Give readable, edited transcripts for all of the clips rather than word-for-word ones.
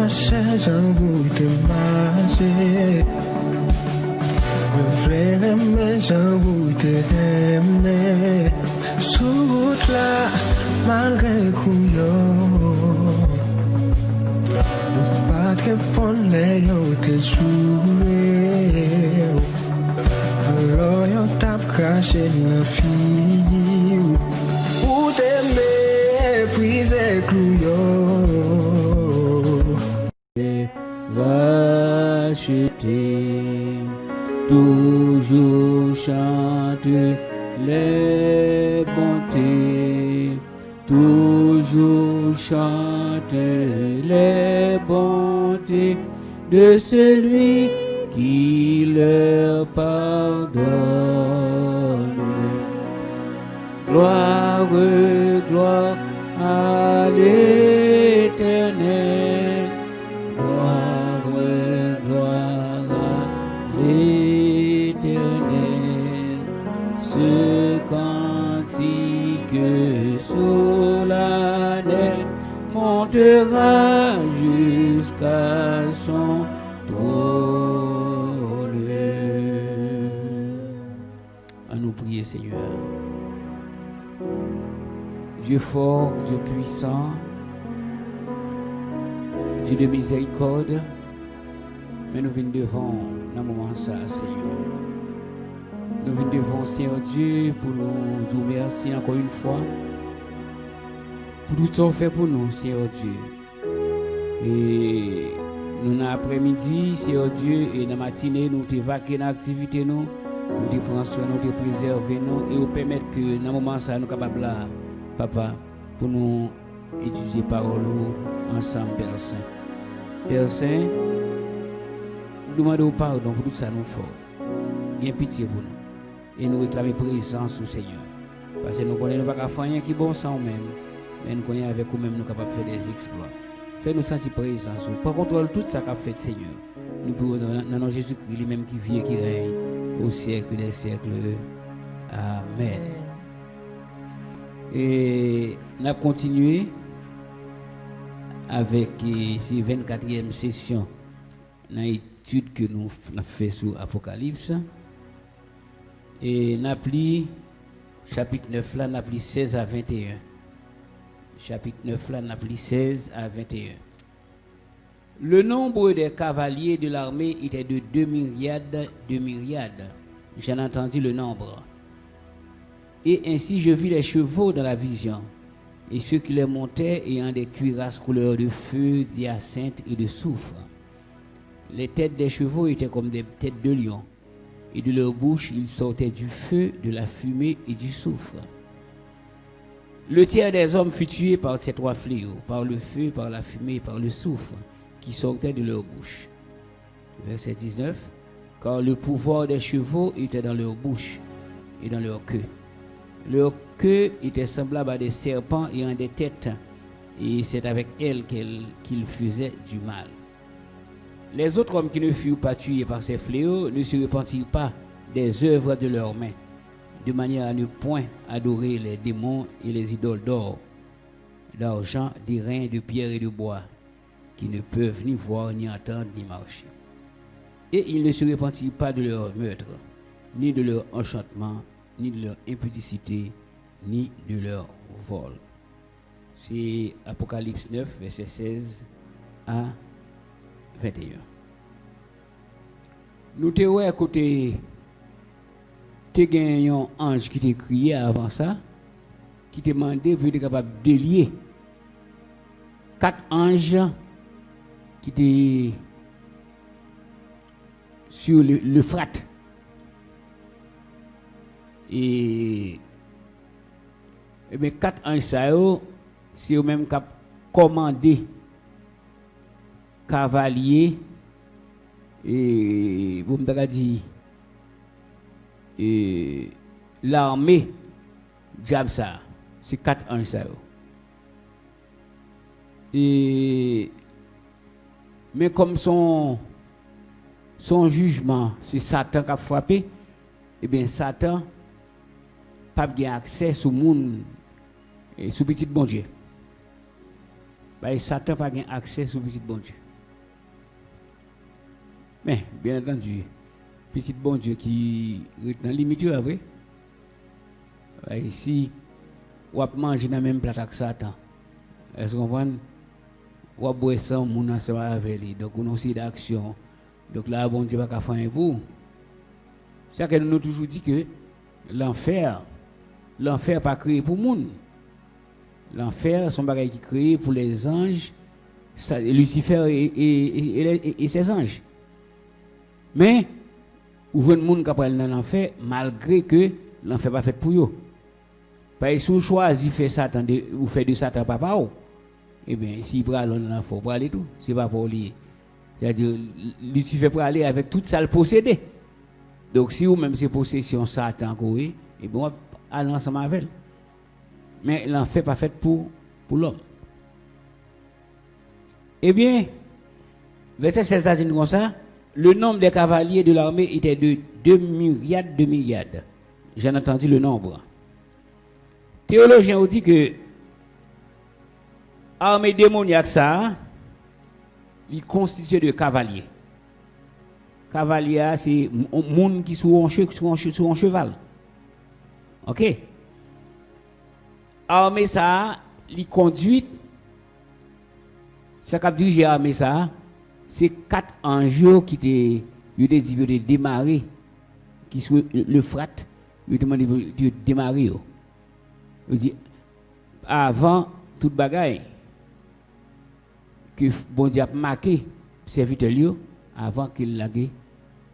chaise en bout de marché. Vraiment, j'en bout de aimer. Sous là, malgré couillon. Pas que pour les autres jouer. Alors, y'en tape caché la fille. Ou t'aimer, puis couillon. Racheter, toujours chanter les bontés, toujours chanter les bontés de celui qui leur pardonne. Gloire, gloire à l'Éternel. Gloire, gloire à l'Éternel. Ce cantique solennel montera jusqu'à son trône. À nous prier, Seigneur. Dieu fort, Dieu puissant, Dieu de miséricorde, mais nous venons devant dans le moment ça, Seigneur. Nous venons devant, Seigneur Dieu, pour nous dire merci encore une fois, pour tout ce qu'on fait pour nous, Seigneur Dieu. Et nous, dans l'après-midi, Seigneur Dieu, et dans la matinée, nous t'évacuons dans l'activité, nous te prenons soin, nous te préservons, nous, et nous permettre que dans le moment ça, nous sommes capables là, Papa, pour nous étudier parole ensemble, Père Saint. Père Saint, nous demandons pardon pour tout ça nous faisons. Bien pitié pour nous. Et nous réclamer présence au Seigneur. Parce que nous connaissons pas faire rien qui est bon sans nous-mêmes. Mais nous connaissons avec nous-mêmes, nous sommes capables de faire des exploits. Fais-nous sentir présence. Par contrôle tout ça qu'a fait Seigneur. Nous pouvons dans nos Jésus-Christ, lui-même qui vit et qui règne au siècle des siècles. Amen. Et nous avons continué avec ces 24e session dans l'étude que nous avons fait sur Apocalypse. Et nous avons pris chapitre 9 là, nous avons pris 16 à 21. Chapitre 9 là, nous avons pris 16 à 21. Le nombre des cavaliers de l'armée était de 2 myriades, 2 myriades. J'en ai entendu le nombre. Et ainsi je vis les chevaux dans la vision, et ceux qui les montaient ayant des cuirasses couleur de feu, d'hyacinthe et de soufre. Les têtes des chevaux étaient comme des têtes de lion, et de leur bouche il sortait du feu, de la fumée et du soufre. Le tiers des hommes fut tué par ces trois fléaux, par le feu, par la fumée et par le soufre, qui sortaient de leur bouche. Verset 19. Car le pouvoir des chevaux était dans leur bouche et dans leur queue. Leur queue était semblable à des serpents ayant des têtes, et c'est avec elles qu'ils faisaient du mal. Les autres hommes qui ne furent pas tués par ces fléaux ne se repentirent pas des œuvres de leurs mains, de manière à ne point adorer les démons et les idoles d'or, d'argent, d'airain, de pierre et de bois, qui ne peuvent ni voir, ni entendre, ni marcher. Et ils ne se repentirent pas de leur meurtre, ni de leur enchantement, ni de leur impudicité, ni de leur vol. C'est Apocalypse 9, verset 16 à 21. Nous te voyons à côté, tu as un ange qui t'a crié avant ça, qui t'a demandé de être capable de lier 4 anges qui étaient sur l'Euphrate. Et bien 4 anges, c'est eux-mêmes qui ont commandé cavaliers et vous me dit l'armée diable ça, c'est 4 anges ça. Et mais comme son jugement, c'est Satan qui a frappé, et bien Satan pas bien accès sur le monde et sur petit bon Dieu. Bah, Satan pas bien accès sur petit bon Dieu. Mais, bien entendu, petit bon Dieu qui est dans la limite, vrai. Ici, on va manger dans le même plat que Satan. Est-ce que vous comprenez? On va boire sans mon ensemble avec lui. Donc, on a aussi d'action. Donc là, bon Dieu va faire un pour. C'est que nous avons toujours dit que l'enfer pas créé pour le monde. L'enfer, son bagage qui est créé pour les anges, Lucifer et ses anges. Mais, vous voyez le monde qui a dans l'enfer, malgré que l'enfer pas fait pour eux. Parce que si vous choisissez de faire Satan, vous faites de Satan papa, eh bien, s'il prend dans l'enfer, pour aller tout, c'est pas pour lui. C'est-à-dire, Lucifer pour aller avec tout ça le posséder. Donc, si vous même c'est possession Satan, et bien, on va aller ensemble avec elle. Mais l'enfer pas fait pour l'homme. Eh bien, verset 16 a dit comme ça, le nombre des cavaliers de l'armée était de 2 myriades de myriades. J'ai entendu le nombre. Théologiens ont dit que l'armée démoniaque, ça, il est constitué de cavaliers. Cavalier, c'est un monde qui sont sur un cheval. Ok? Armée, ça, il conduit. Ça qui a dirigé l'armée, ça, c'est 4 anges qui ont démarré, qui sont le frat, ils ont demandé de démarrer. Ils dit avant toute bagaille que bon Dieu a marqué serviteur avant qu'il lague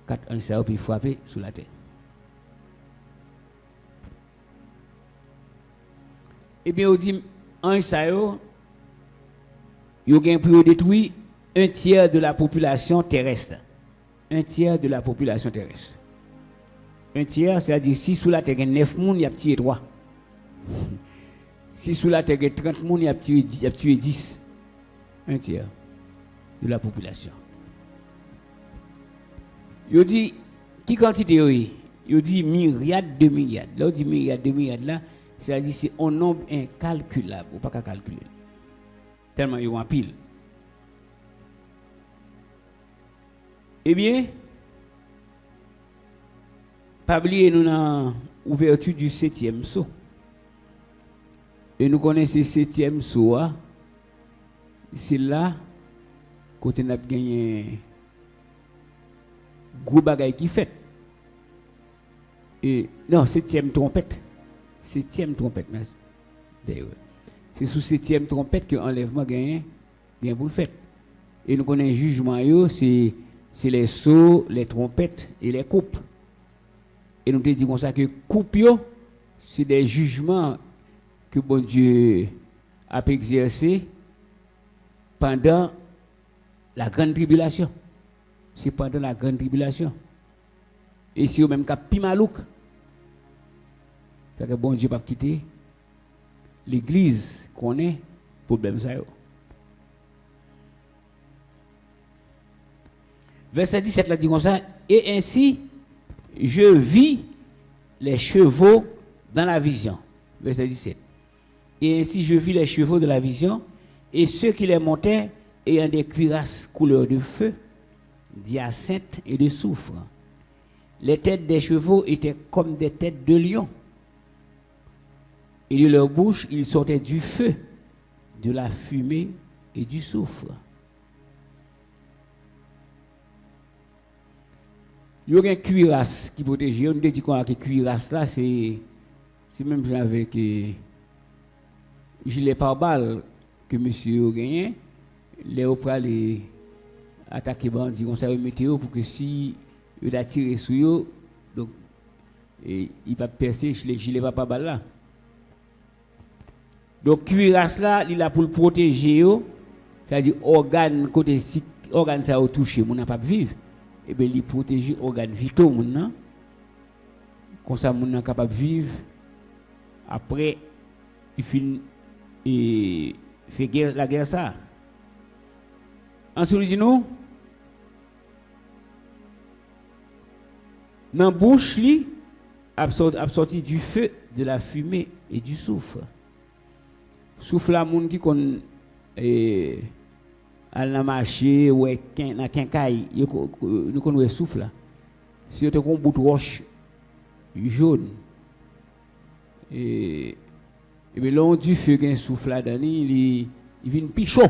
4 anges puis frapper sur la terre. Eh bien on dit anges ça yo gagne pour détruire 1/3 de la population terrestre. 1/3 de la population terrestre. 1/3, c'est-à-dire si sous la terre il y a 9 personnes, il y a tué 3. Si sous la terre il y a 30 personnes, il y a tué 10. 1/3 de la population. Il dit, qui quantité est? Il dit myriades de myriades. Là, on dit myriades de myriades là, c'est-à-dire c'est un nombre incalculable. On ne peut pas calculer. Tellement il y a en pile. Eh bien, pas oublier nous dans l'ouverture du 7e saut. Et nous connaissons le 7e saut. C'est là qu'on a gagné gros bagaille qui fait. Et non, 7e trompette. 7e trompette. C'est sous 7e trompette que l'enlèvement gagne pour le fait. Et nous connaissons le jugement, c'est les sauts, les trompettes et les coupes. Et nous te disons comme ça que coupe, c'est des jugements que bon Dieu a exercé pendant la grande tribulation. C'est pendant la grande tribulation. Et si vous même cap Pimalouk, fait que bon Dieu pas quitter l'église qu'on est, problème ça yo. Verset 17 là dit comme ça, et ainsi je vis les chevaux dans la vision. Verset 17. Et ainsi je vis les chevaux de la vision, et ceux qui les montaient ayant des cuirasses couleur de feu, d'hyacinthe et de soufre. Les têtes des chevaux étaient comme des têtes de lions. Et de leur bouche, il sortait du feu, de la fumée et du soufre. Il y a une cuirasse qui protège. On dit que cuirasse là, c'est même avec gilet pare-balles que monsieur a gagné. Les opérales attaquer bandits comme ça météo pour que si il a tiré sur eux, donc il va percer les gilets pare-balles là. Donc cuirasse là, il a pour le protéger, c'est-à-dire organe côté si organe ça a touché, mon n'a pas vivre. Et bien il protège organes vitaux mon comme ça mon n'a capable vivre. Après il finit et fait guerre la guerre ça. Ensuite dit nous dans bouche li a sorti du feu, de la fumée et du soufre. Souffle la moun qui kon elle a marché ouais dans quincaille nous connait souffle là si tu un bout de roche jaune et bien long du feu gain souffle là dedans il vient plus chaud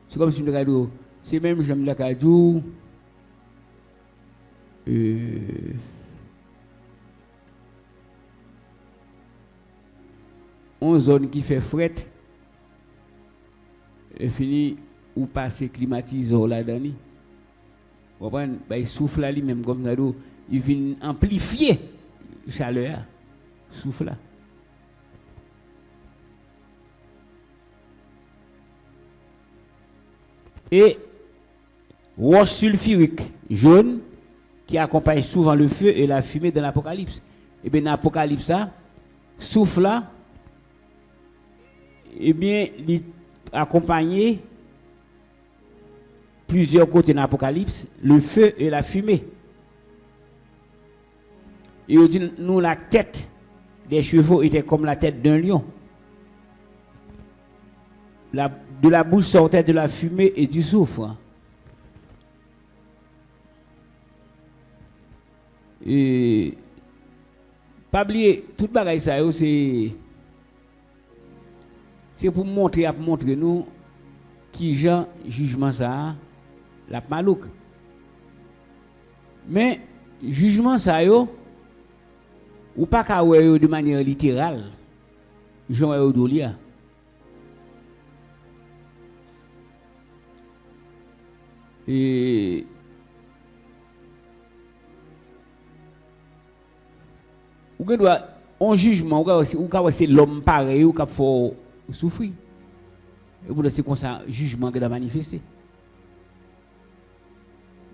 c'est comme si me c'est même j'aime la cadou une zone qui fait fret et fini ou passer climatiseur là-dedans. Vous comprenez? Il souffle là lui-même comme ça, il vient amplifier la chaleur. Souffle là. Et roche sulfurique jaune qui accompagne souvent le feu et la fumée dans l'Apocalypse. Et bien dans l'Apocalypse, ça, souffle là, et bien, il accompagné plusieurs côtés dans l'Apocalypse, le feu et la fumée. Et on dit, nous, la tête des chevaux était comme la tête d'un lion. De la bouche sortait de la fumée et du soufre. Et pas oublier, toute bagaille ça, c'est pour montrer nous qui genre jugement ça la malouk. Mais jugement ça ou pas qu'à de manière littérale. Jean Eudolia. Et ou que doit un jugement ou quand c'est l'homme pareil ou qu'il faut souffrir. Et pour c'est comme ça jugement que doit manifester.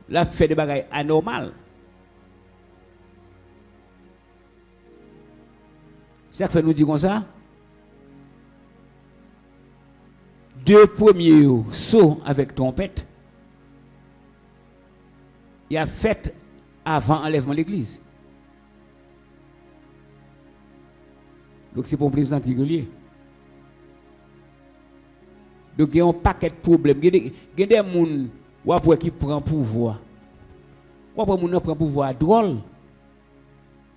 Là fait des bagailles anormales. Ça fait nous dire comme ça. Deux premiers sauts avec trompette. Il a fait avant enlèvement de l'église. Donc c'est pour un président régulier. Donc il y a un paquet de problèmes. Il y a des gens qui prennent pouvoir. Ou après moun prend pouvoir drôle.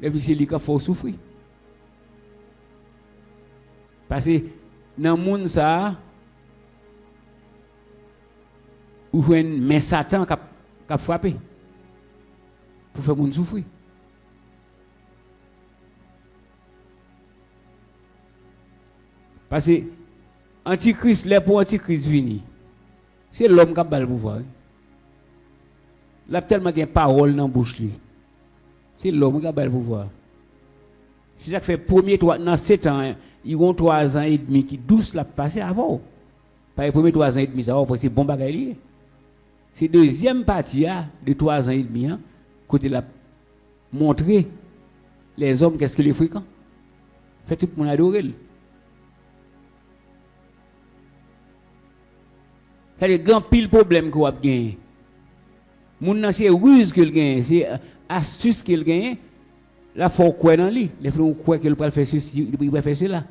Et puis c'est lui qui faut souffrir. Parce que dans le monde ça ou mais Satan qui a frappé pour faire moun souffrir. Parce que Antichrist, là pour Antichrist vini, c'est l'homme qui a le pouvoir. Il a tellement de paroles dans la bouche. C'est l'homme qui a le pouvoir. C'est ça qui fait premier dans 7 ans, ils ont 3 ans et demi qui douce la passer avant. Par les premiers 3 ans et demi, ça va c'est bon bagaille. C'est deuxième partie de 3 ans et demi, côté la montrer les hommes qu'est-ce que les fréquents. Fait tout le monde adorer. C'est le grand pile problème qu'on a gagné. Moun c'est ruse qu'il gagne, c'est astuce qu'il gagne. Là faut quoi dans lui, les frères croient qu'il peut faire ceci, il peut faire cela.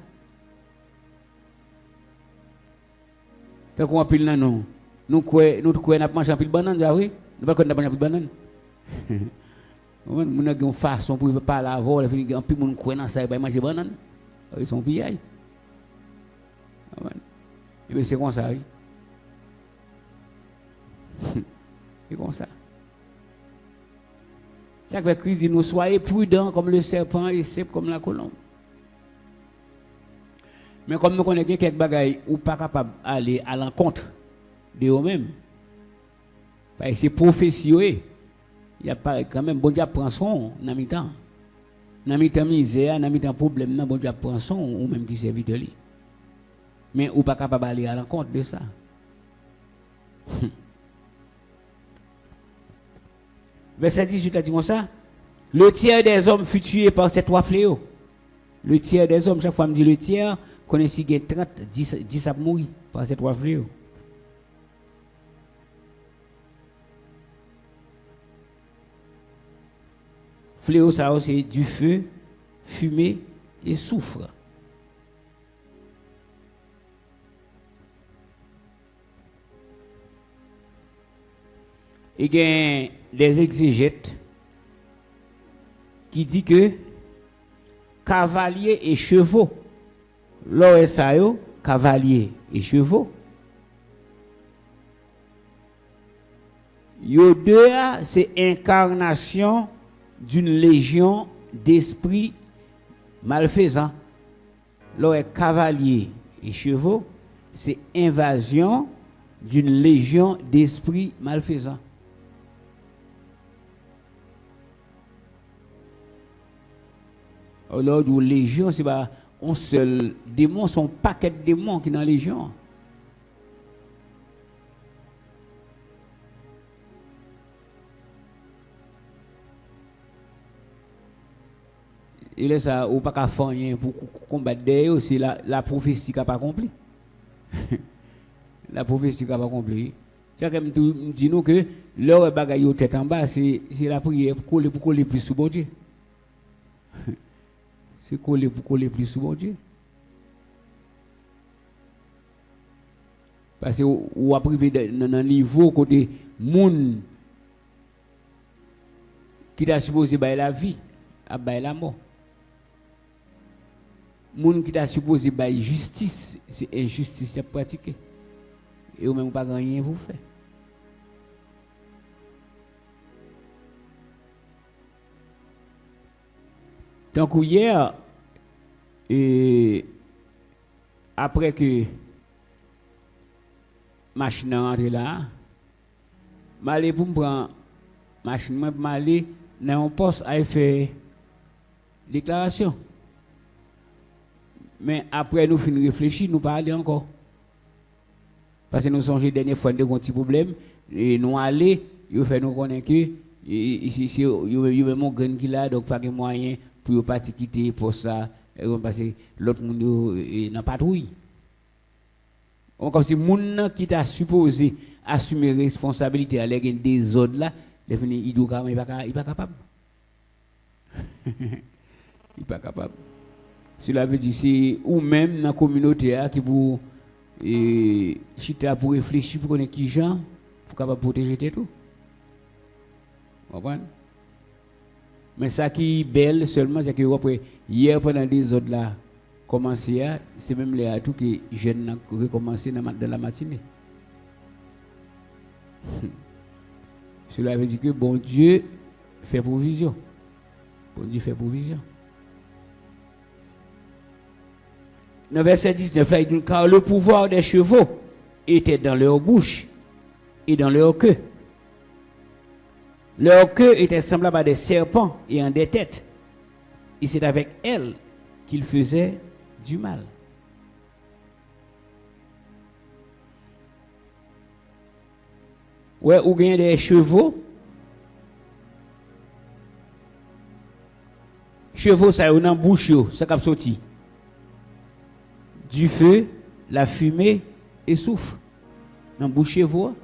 Tant qu'on pile là non. Nous croit n'a manger pile banane ça oui. Nous pas qu'on n'a manger pile banane. Moun a une façon pour pas la vol, il y a pile moun croit dans ça il va manger banane. Ils sont vieilles. Et bien c'est comme ça oui. C'est comme ça. Ça fait Christ dit nous soyez prudents comme le serpent et sceptre comme la colombe. Mais comme nous connaissons quelques bagailles ou pas capable d'aller à l'encontre de eux-mêmes. Parce que c'est prophétie, il y a pas quand même bon Dieu prend son dans mi-temps. Dans mi-temps misère, dans mi-temps problème, bon Dieu prend son ou même qui servit de lui. Mais ou pas capable d'aller à l'encontre de ça. Verset 18 a dit comme ça. Le tiers des hommes fut tué par ces 3 fléaux. Le tiers des hommes, chaque fois me dit le tiers, connaît si 30, 10 a mouru par ces 3 fléaux. Fléau, ça c'est du feu, fumée et soufre. il y a des exégètes qui disent que cavaliers et chevaux, l'OSAO, cavaliers et chevaux, yo deux, c'est incarnation d'une légion d'esprits malfaisants. L'OS cavaliers et chevaux, c'est invasion d'une légion d'esprits malfaisants. Alors, la légion, c'est pas un seul démon, c'est un paquet de démons qui sont dans la légion. Il est ça, ou pas qu'à faire rien pour combattre d'ailleurs, c'est la prophétie qui n'a pas accompli. La prophétie qui n'a pas accompli. C'est comme me dit nous que l'heure bagaille au tête en bas, c'est la prière pour coller plus sous bon Dieu. C'est coller pour coller plus sous bon Dieu. Parce que ou a privé dans un niveau côté monde qui t'a supposé bailler la vie, à bailler la mort. Monde qui t'a supposé bailler justice, c'est injustice à pratiquer. Et ou même pas rien vous faire. Donc hier, et après que machine rentre là, m'aller pour me prendre machine, m'aller dans un poste à faire déclaration. Mais après nous finir réfléchir, nous pas aller encore. Parce que nous sommes les dernières fois de un petit problème et nous aller, il fait nous connaître que ici il y a mon grain qui là, donc pas de moyen pour pas quitter pour ça parce que l'autre monde n'a pas trouille. Comme si monde qui t'a supposé assumer responsabilité à l'égard des autres là, il pas capable. Il pas capable. Cela veut dire c'est ou même dans la communauté qui pour chita pour réfléchir pour connaître qui gens pour capable protéger tout. Vous comprenez? Mais ça qui est belle seulement, c'est que après, hier pendant des autres là, commencé à, c'est même les tout que jeunes ont recommencé dans la matinée. Cela veut dire que bon Dieu fait provision. Bon Dieu fait provision. Dans verset 19, là, il dit car le pouvoir des chevaux était dans leur bouche et dans leur queue. Leur queue était semblable à des serpents et en des têtes. Et c'est avec elles qu'ils faisaient du mal. Ouais, ou bien des chevaux. Chevaux, ça y est, dans la bouche, ça cap sorti. Du feu, la fumée et souffle. Dans la bouche, chevaux.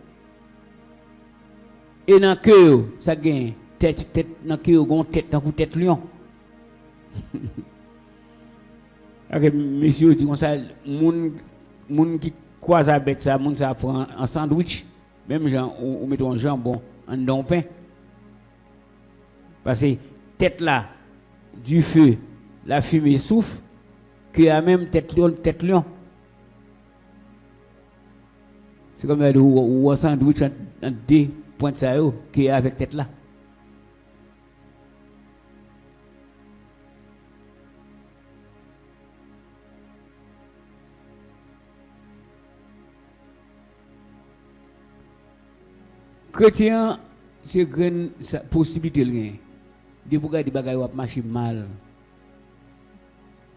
Et dans le cœur, ça gagne tête, dans le cœur, on tête, dans le tête lion. Ok, monsieur dit comme ça, moun qui croise à bête ça, moun ça prend un sandwich, même genre, ou mettons un jambon, un don pain. Parce que tête là, du feu, la fumée souffle, que a même tête lion. C'est comme ou un sandwich en deux pointe ça qui est avec tête là. Chrétien, c'est une possibilité de regarder des bagages qui marchent mal.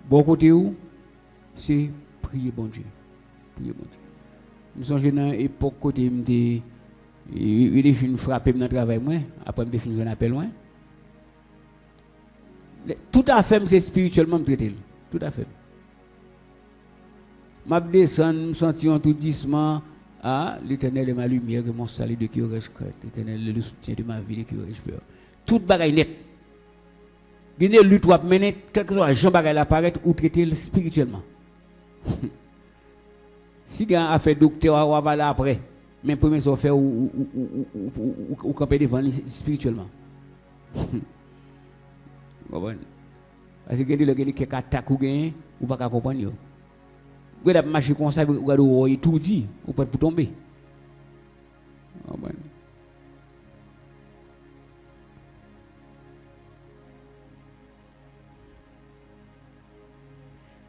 Bon côté où c'est prier bon Dieu. Prier bon Dieu. Nous sommes dans l'époque côté il est fini frapper dans le travail moi après me fini un appel loin tout à fait c'est spirituellement me traiter tout à fait m'a descendre me sentir tout doucement ah l'Éternel est ma lumière et mon salut de qui aurais-je crainte l'Éternel est le soutien de ma vie de qui aurais-je peur tout bagaille net gagner lutte ou mener quelque chose Jean bagaille apparaître ou traiter spirituellement si gars a fait docteur ou va là après Mais premier ça fait ou camper devant lui spirituellement. Parce que quand il y a quelques attaques ou pas comprendre yo. Vous avez marché comme ça, vous avez tout dit, ou pas pour tomber.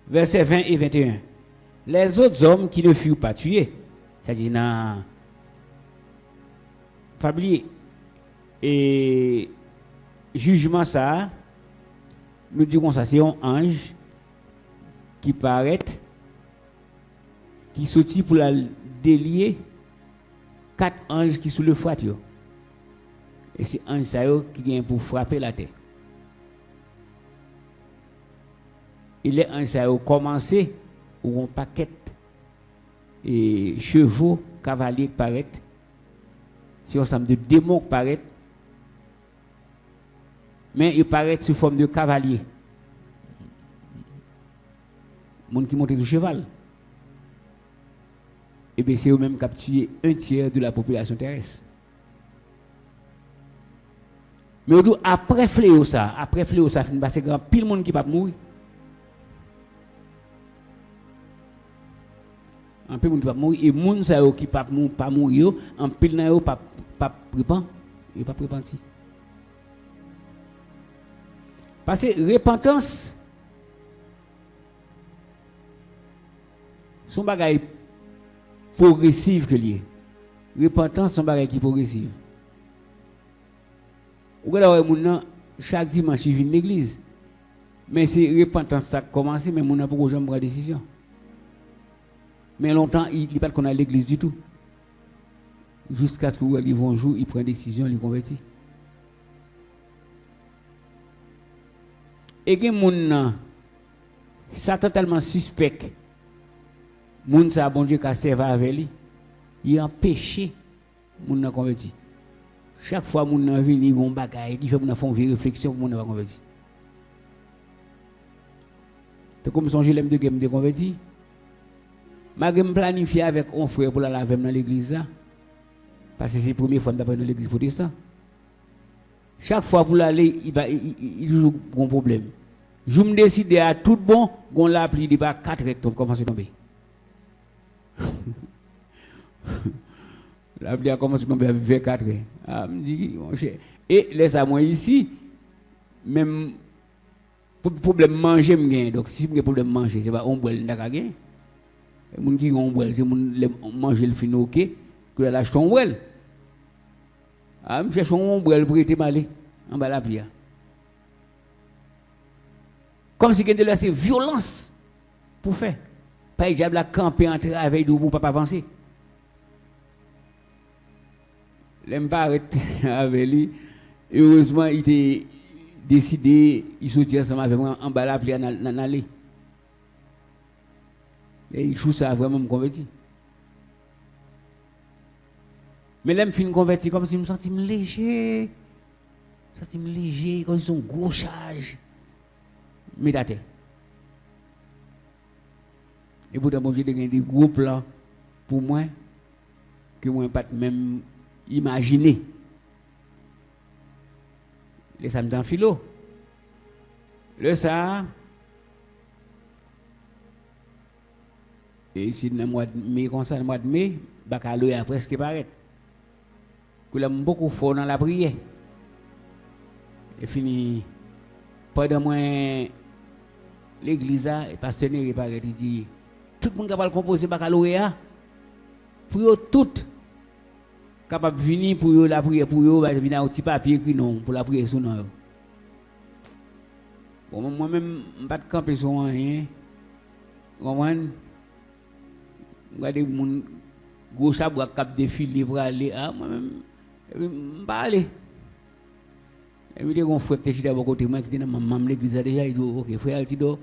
Versets 20 et 21. Les autres hommes qui ne furent pas tués, c'est-à-dire, non, Fablier, et jugement ça, nous disons ça, c'est un ange qui paraît, qui sortit pour la délier 4 anges qui sont le fouet. Et c'est ange ça qui vient pour frapper la terre. Et les anges ça ont commencé ou un paquet et chevaux, cavaliers qui paraissent, c'est un ensemble de démons qui paraissent, mais ils paraissent sous forme de cavaliers. Les gens qui montent sur cheval. Et bien c'est eux-mêmes qui ont tué 1/3 de la population terrestre. Mais après fléau ça, fin passer grand pile monde qui pas mourir. Un peu monde qui pas mourir et monde ça qui pas mourir, en pile nan yo pas repent, il pas repenti. Parce que repentance son bagage progressive que lié. Repentance son bagage qui progressive. Ou là moun chaque dimanche il vient l'église. Mais c'est repentance ça commencé mais moun n'a pas jamais prendre décision. Mais longtemps il pas qu'on a l'église du tout. Jusqu'à ce qu'il arrive un jour, il prend une décision, il convertit. Et que moun ça totalement suspect. Moun sa bon Dieu qui servi avec lui, il empêché moun nan converti. Chaque fois moun nan vini gon bagaille qui fait moun faire une réflexion moun nan converti. C'est comme son l'aime de game de converti. Ma game planifié avec un frère pour la laver dans l'église là. Parce que c'est la première fois d'après dans l'église protestante. Chaque fois pour l'aller, il joue un problème. Je me décide à tout bon, on l'a appelé de 4 rectos, comment c'est tombé. La pluie a commencé à tomber avec 4. Ah, me dit, mon cher. Et laisse à moi ici, même problème manger, donc si j'ai problème manger, c'est pas on boit le ndakagé. Les gens qui ont boire, c'est manger le fin ok, que la lâche ton boire. Ah, me cherche on boire pour être malé en bas la pluie. Comme si quelqu'un de laisser violence pour faire. Pas diable à camper en travail pour pas avancer. L'aime pas arrêter avec lui. Heureusement, il était décidé, il sortit ensemble avec moi en bas la pluie dans l'allée. Et il joue ça vraiment me converti. Mais là, je me suis converti comme si je me sentais léger. Comme si son gros charge. Mais d'attente. Et pourtant, bon Dieu, il y a des gros plans pour moi que moi, pas même imaginer. Les samedis en philo. Le ça. Et ici, dans le mois de mai, comme ça, le mois de mai, baccalauréat presque paraît. Que là, beaucoup fort dans la prière. Et fini. Pendant moi, l'église, le pasteur il paraît, il dit, tout le monde capable de composer baccalauréat, pour eux toutes, capable de venir pour eux, la prière pour eux, venir un petit papier écrit non, pour la prière sous non. Bon, moi-même, je ne vais pas camper sur rien. Regardez mon gros chapeau qui défilé pour aller. Ah, moi-même, je ne vais pas aller. Et puis, on frère qui est à côté de moi, qui est dans l'église déjà, il dit, ok, frère Altido,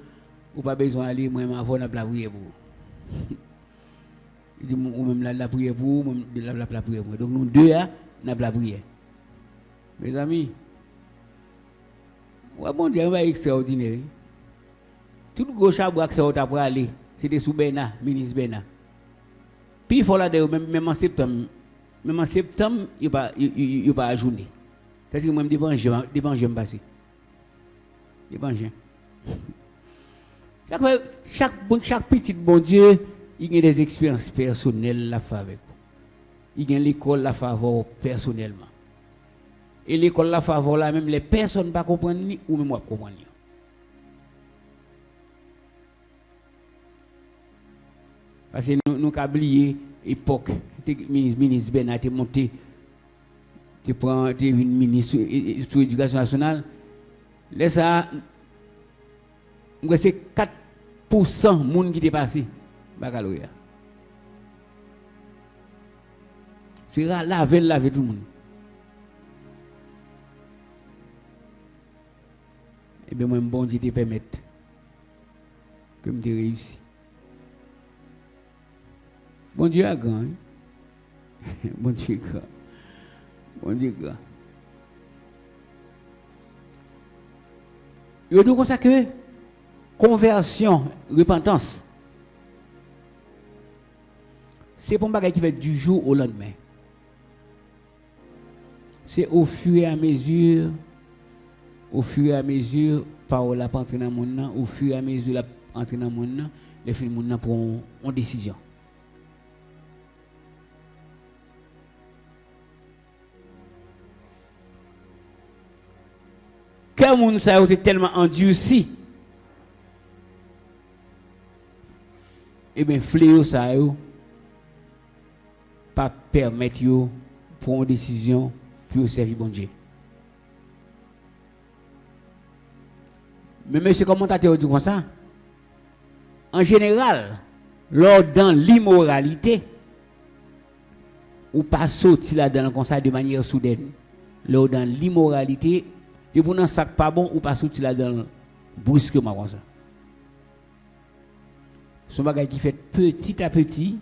ou pas besoin d'aller, moi, je vais la prière pour. Il dit, ou même la prière pour, moi, la prière pour. Donc, nous deux, on a la prière. Mes amis, ouais, bon Dieu, c'est extraordinaire. Tout le gros chapeau qui est pour aller, c'était sous Bena, ministre Bena. Puis, il faut là, même en septembre, même en septembre, il pas à journée. C'est-à-dire que moi je me passer. Dépangé. Chaque petit bon Dieu, il a des expériences personnelles la faire avec vous. Il y a l'école la faveur personnellement. Et l'école la faveur là même les personnes pas comprendre ni ou même moi comprendre. Parce que nous avons oublié l'époque, ministre Bernard est monté, tu prends une ministre de l'éducation nationale, là ça, c'est 4% de monde qui est passé, baccalauréat. C'est laver tout le monde. Et bien moi, bon Dieu te permettre que je réussisse. Bon Dieu a grand. Bon Dieu grand. Bon Dieu grand. Il y a comme ça que conversion, repentance, c'est pour un bagage qui fait du jour au lendemain. C'est au fur et à mesure, parole la entrer dans le monde, au fur et à mesure la entrer dans le monde, les films prennent une décision. Quand moun sa yo tellement endurci, et bien fléau ça yo pas permettre yo prendre une décision pour servir bon Dieu. Mais monsieur commentateur dit comme ça, en général, lors dans l'immoralité, ou pas sortir là dans le conseil de manière soudaine, lors dans l'immoralité, et pour un sac pas bon ou pas sortir là-dedans brusquement comme ça. C'est un bagage qui fait petit à petit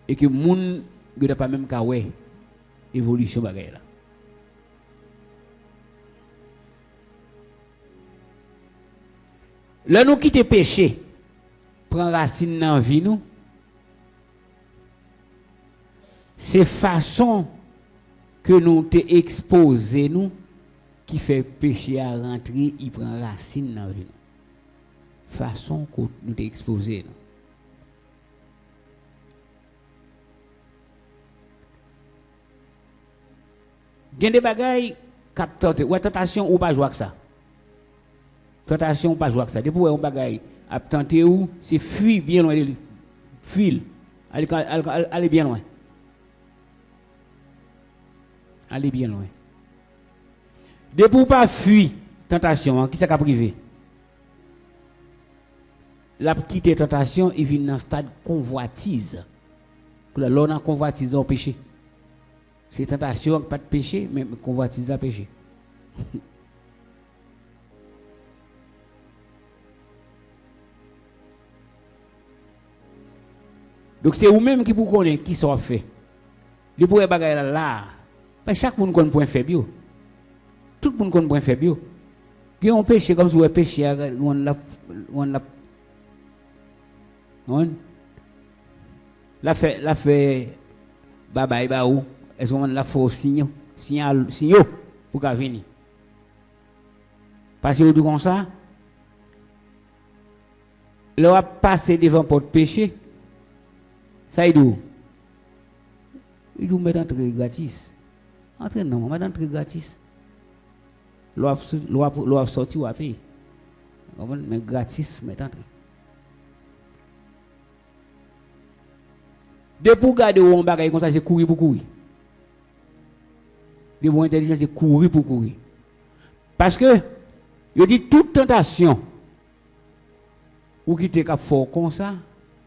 et que moun ne pas même qu'à ouais évolution bagage là. Là nous quitter péché, prend racine dans vie nous. C'est façon que nous te exposé nous qui fait péché à rentrer, il prend racine dans vie. Façon que nous te exposé nous. Gen des bagailles captante ou tentation ou pas jouer avec ça. Tentation ou pas jouer avec ça. Depuis un bagaille à tenter ou c'est fuir bien loin de fuir. Aller bien loin. Allez bien loin. Depuis pas fuir tentation, qui s'est privé? La quitter tentation, il vient dans un stade convoitise. Là, on a convoitise au péché. C'est tentation, pas de péché, mais convoitise à péché. Donc c'est vous-même qui vous connaissez qui sont fait. Le pour bagaille là. Chaque monde connaît point faible. Tout le monde connaît point faible. Il y a un péché comme si on péché, la fait baba ba ou est-ce qu'on la fait signal pour qu'à venir. Parce que vous comme ça, là va passer devant porte péché. Ça y est. Il doit mettre entrer gratis. Entrer non, mettre entrer gratis. L'offre sorti ou à payer. Mais gratis, mettre entrer. De pour garder un bagage comme ça, c'est courir pour courir. De votre intelligence, c'est courir pour courir. Parce que, je dis toute tentation, ou qui te cap fort comme ça,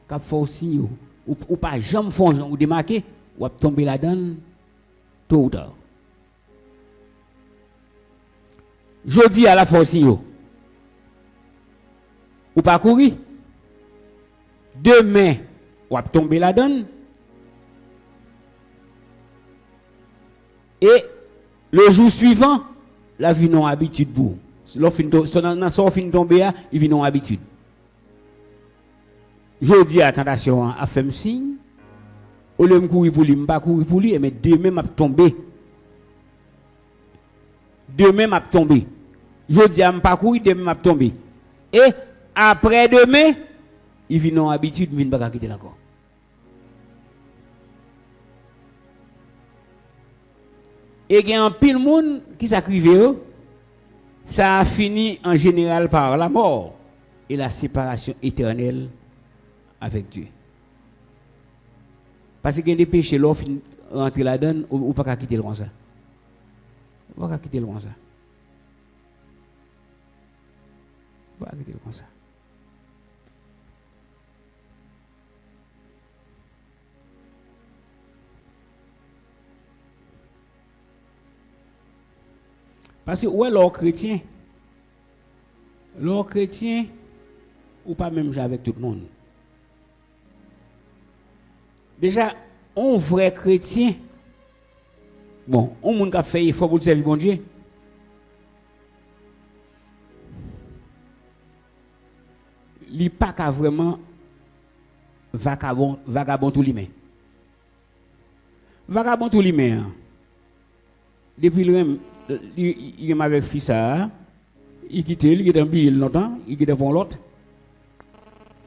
cap fort signe, ou pas jamais fond ou démarquer, ou tomber là-dedans, tôt ou tard. Je dis à la force signe, ou pas courir. Demain, ou tomber là-dedans. Et le jour suivant, la vie non habitude pour. Lorsqu'on fin tomber, il vit non habitude. Je dis à tentation à faire signe, Au lieu de courir pour lui, je pas courir pour lui, mais demain m'a tombé. Demain m'a tombé. Je dis à pas courir, demain m'a tombé. Et après demain, il vient en habitude, il vient pas quitter encore. Et il y a un pile monde qui s'acrive, ça a fini en général par la mort et la séparation éternelle avec Dieu. Parce qu'il y a des péchés, l'offre rentrer là-dedans, ou pas quitter le comme ça. Ou pas quitter le comme ça. Ou pas quitter le comme ça. Parce que ouais, l'or chrétien, ou pas même avec tout le monde. Déjà, un vrai chrétien, bon, un monde qui a fait effort pour le servir bon Dieu. Il n'est pas qu'à vraiment vagabond tout lui-même. Vagabond tout lui-même. Depuis le il est avec fils ça, il quitte, il est oublié longtemps, il quitte pour l'autre.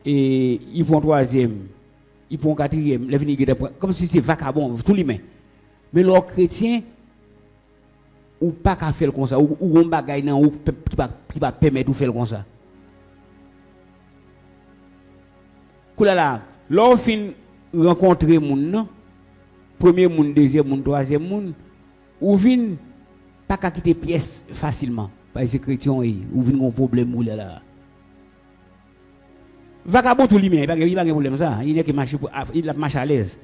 Et ils font troisième, ils font quatrième, les venir comme si c'est vagabond tout lui-même. Mais le chrétien ou pas qu'à faire comme ça, ou on bagaille nan ou qui va permettre de faire comme ça. Koulala, l'on fin rencontrer moun, premier moun, deuxième moun, troisième moun, ou vin pas qu'à quitter pièce facilement parce que chrétien ou vin un problème ou là. Vagabond tout lui-même, il n'y a pas de problème ça, il n'est que marche il marche à l'aise.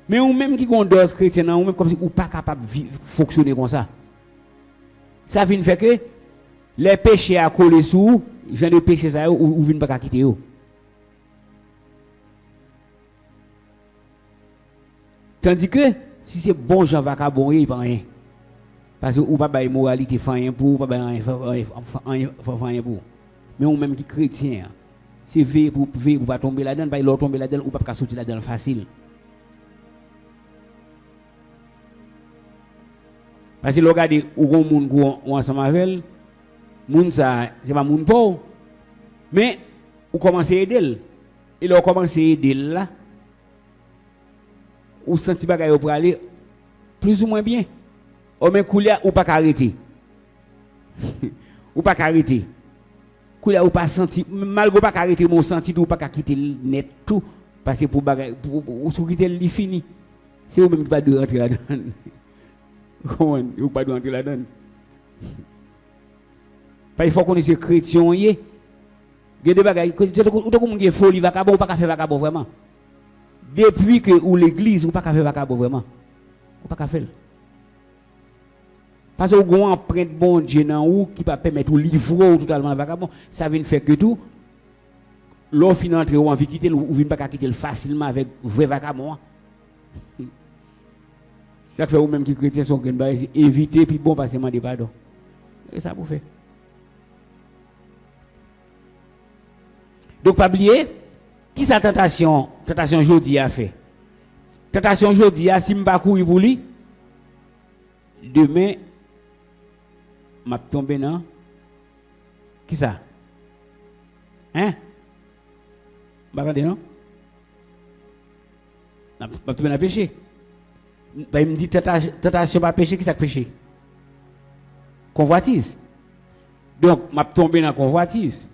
Mais ou même qui conduit chrétien ou même comme si ou pas capable de fonctionner comme ça. Ça vient faire que les péchés à coller sous, gens de péché ça ou vinn pas quitter yo. Tandis que si c'est bon Jean vagabond, il pas rien. Parce que ou pas bail moralité rien pour, pas bail rien pour. Mais ou même qui chrétien, c'est veiller pour pas tomber là-dedans, pas l'autre tomber là-dedans ou pas sortir là-dedans facile. Parce que le regardez ou gon moun ou ensemble avec moun ça c'est pas moun pauvre. Mais ou commencer à aider. Et là commencer à aider là ou senti bagay pour aller plus ou moins bien. Ou même koulia ou pas arrêter. Ou pas arrêter. Koulia ou pas senti malgré pas arrêter mon senti ou pas quitter net tout parce que pour bagay pour sou quitter li fini. C'est ou même pas de rentrer là-dedans. Comment ou pas de rentrer là-dedans. Pas il faut qu'on est chrétien yé. Gade bagay ou to comme folie vagabond ou pas faire vagabond vraiment. Depuis que ou l'église ou pas faire vagabond vraiment. Ou pas faire. Parce que vous avez une empreinte bon Dieu dans ou qui va permettre de livrer totalement vagabond, ça vient faire que tout l'on fin entrer ou envie quitter ou vient pas quitter facilement avec vrai vagabond. Ça fait ou même qui chrétiens sont éviter puis bon passer demander pardon. Et ça vous fait. Donc pas oublier qui sa tentation jodi a fait. Tentation jodi a si m'pa courir pour lui demain m'a tombé non qui ça hein pas non m'a tombé dans péché bah il me dit tentation pas péché qui ça péché convoitise donc m'a tombé dans convoitise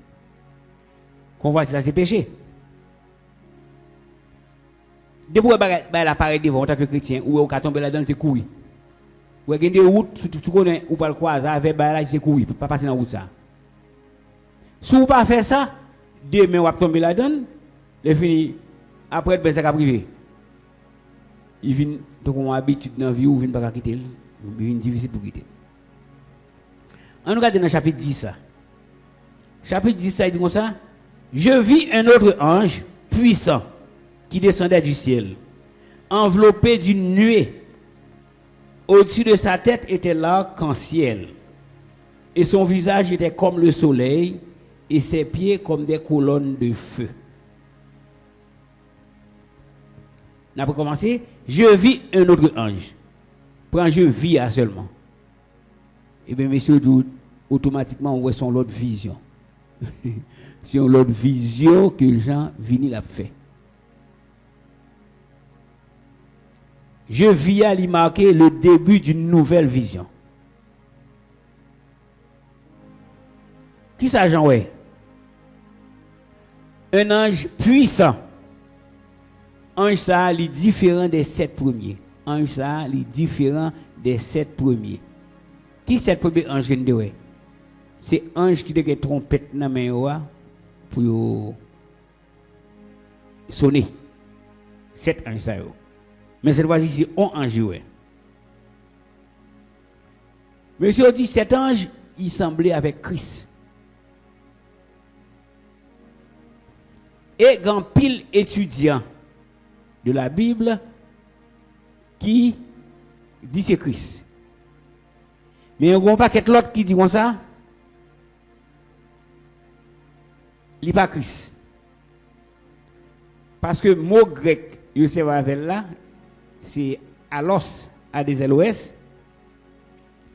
ça c'est péché depuis bah l'appareil devant en tant que chrétien ou ka tomber là-dedans te courir ou il y a des routes, tu connais, ou pas le croiser avec là, c'est courir, pas passer dans la route ça. Si vous pas faire ça, demain, vous va tomber là-dedans, les fini, après, ben, ça va privé. Il vient, donc on a habitude dans la vie, ou vient pas quitter, il vient difficile pour quitter. On regarde dans le chapitre 10 ça. Chapitre 10 ça, il dit comme ça, je vis un autre ange puissant qui descendait du ciel, enveloppé d'une nuée. Au-dessus de sa tête était l'arc-en-ciel, et son visage était comme le soleil, et ses pieds comme des colonnes de feu. On a commencé, je vis un autre ange. Prends je vis à seulement. Et bien, monsieur, automatiquement, on voit son l'autre vision. C'est l'autre vision que Jean Vini l'a fait. Je vis à lui marquer le début d'une nouvelle vision. Qui ça, Jean? Ouais? Un ange puissant. Ange ça, il est différent des 7 premiers. Ange ça, il est différent des 7 premiers. Qui 7 premiers anges que nous avons? C'est ange qui a une trompette dans la main pour sonner. 7 anges ça. Mais cette fois-ci, c'est 11 anges. Monsieur dit 7 anges, il semblait avec Christ. Et grand pile étudiant de la Bible qui dit c'est Christ. Mais il n'y a pas l'autre qui dit comme ça. Il n'est pas Christ. Parce que le mot grec, Yosef Avel là, c'est alos, à des LOS.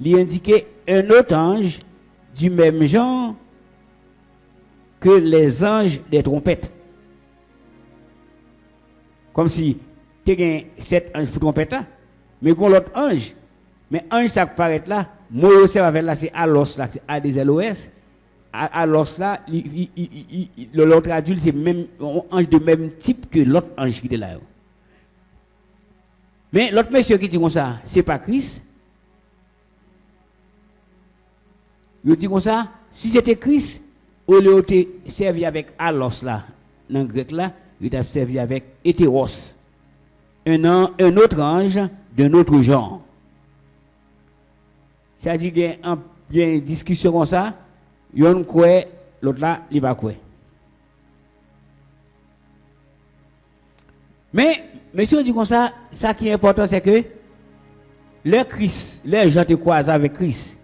Il indiquait un autre ange du même genre que les anges des trompettes. Comme si tu as 7 anges pour trompette, mais qu'on l'autre ange. Mais ange, ça paraît là, moi, Yosef Avel là, c'est alos, là, c'est à des LOS. Alors ça, l'autre adulte, c'est même un ange de même type que l'autre ange qui était là. Mais l'autre monsieur qui dit comme ça, c'est pas Christ. Il dit comme ça, si c'était Christ, au lieu de servi avec alos là, dans le grec là, il a servi avec hétéros, un autre ange d'un autre genre. C'est-à-dire qu'il y a une discussion comme ça. Yon kwe, l'autre là, il va kwe. Mais, monsieur dit comme ça, ça qui est important, c'est que le Christ, les gens te croisent avec Christ.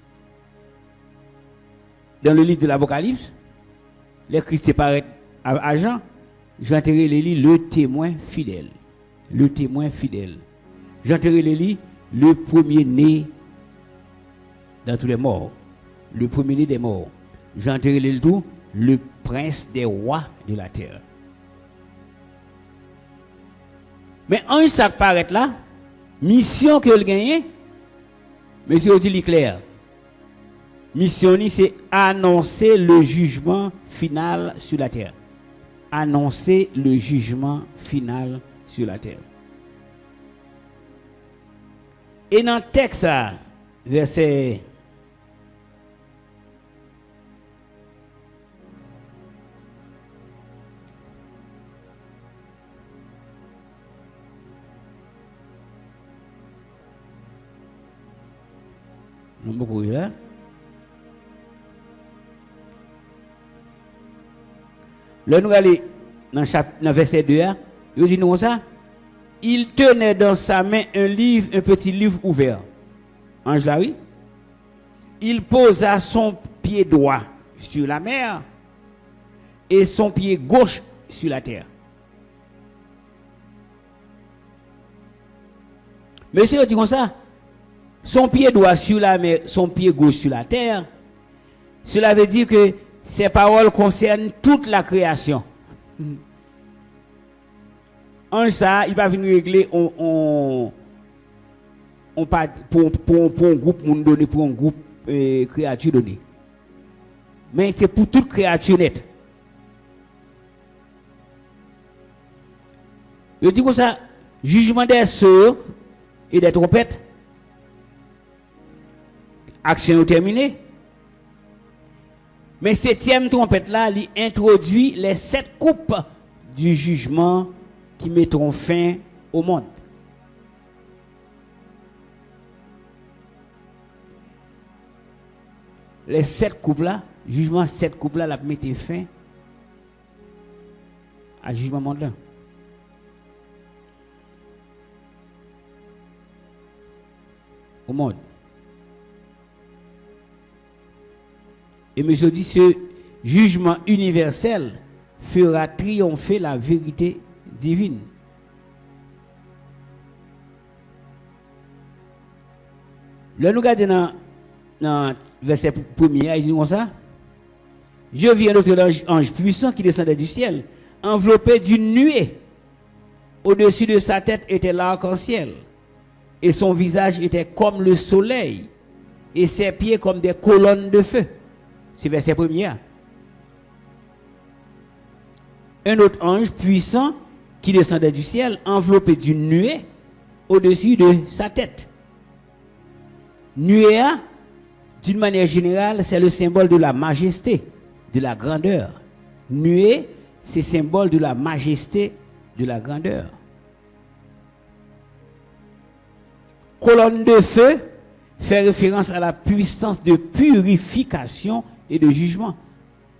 Dans le livre de l'Apocalypse, le Christ te paraît à Jean, Jean te relit le témoin fidèle. Le témoin fidèle. Jean te relit le premier-né dans tous les morts. Le premier-né des morts. J'entends le tout, le prince des rois de la terre. Mais un ça paraît là, mission que le gagne, monsieur dit clair. Mission c'est annoncer le jugement final sur la terre. Annoncer le jugement final sur la terre. Et dans le texte, verset beaucoup là. Le nous aller dans verset 2, il dit nous ça. Il tenait dans sa main un petit livre ouvert. Ange là oui. Il posa son pied droit sur la mer et son pied gauche sur la terre. Monsieur dit comme ça. Son pied droit sur la mer, son pied gauche sur la terre. Cela veut dire que ces paroles concernent toute la création. En ça, il va venir régler pour un groupe monde donné, pour un groupe créature donné. Mais c'est pour toute créature nette. Je dis comme ça, jugement des sœurs et des trompettes. Action terminée. Mais 7e trompette là, il introduit les 7 coupes du jugement qui mettront fin au monde. Les 7 coupes là, jugement 7 coupes là, la mettent fin à jugement mondain. Au monde. Et monsieur dit, ce jugement universel fera triompher la vérité divine. Là, nous regardons dans verset 1er, il dit comme ça. Je vis un autre ange puissant qui descendait du ciel, enveloppé d'une nuée. Au-dessus de sa tête était l'arc-en-ciel, et son visage était comme le soleil, et ses pieds comme des colonnes de feu. C'est verset 1er. Un autre ange puissant qui descendait du ciel, enveloppé d'une nuée au-dessus de sa tête. Nuée, d'une manière générale, c'est le symbole de la majesté, de la grandeur. Nuée, c'est symbole de la majesté, de la grandeur. Colonne de feu fait référence à la puissance de purification et de jugement.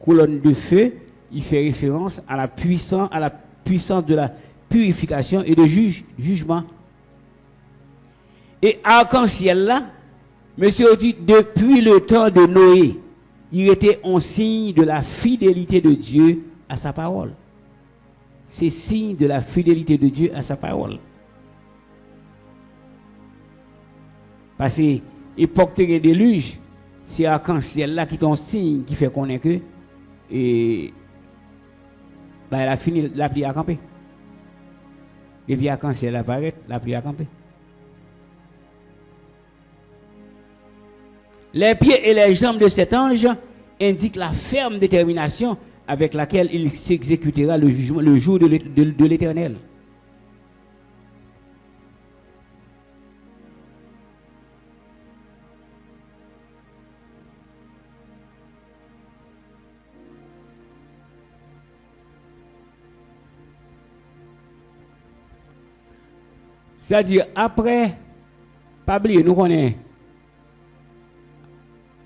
Colonne de feu, il fait référence à la puissance de la purification et de jugement. Et arc-en-ciel là, monsieur dit, depuis le temps de Noé, il était un signe de la fidélité de Dieu à sa parole. C'est signe de la fidélité de Dieu à sa parole. Parce que l'époque de déluge, c'est arc-en-ciel là qui est un signe qui fait connaître que et elle a fini la pluie à camper. Et puis arc-en-ciel apparaît, la pluie à camper. Les pieds et les jambes de cet ange indiquent la ferme détermination avec laquelle il s'exécutera le jugement le jour de l'Éternel. C'est-à-dire, après, pas oublier, nous connaissons,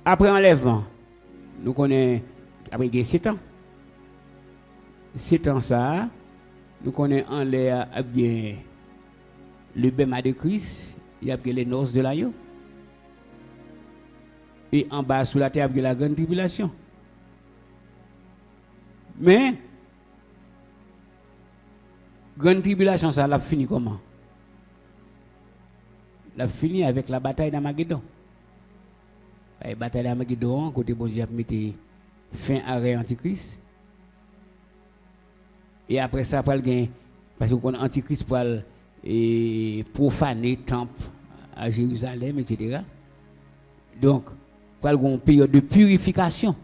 après enlèvement, nous connaissons, après 7 ans. 7 ans ça, nous connaissons en l'air, bien, le bêma de Christ, il y a les noces de l'agneau. Et en bas, sous la terre, il y a la grande tribulation. Mais, grande tribulation, ça l'a fini comment? La fini avec la bataille d'Armageddon. La bataille d'Armageddon, côté bon Dieu a mis fin arrêt antichrist. Et après ça, pour le parce que qu'on antichrist pour profaner le temple à Jérusalem, etc. Donc, pour une période de purification.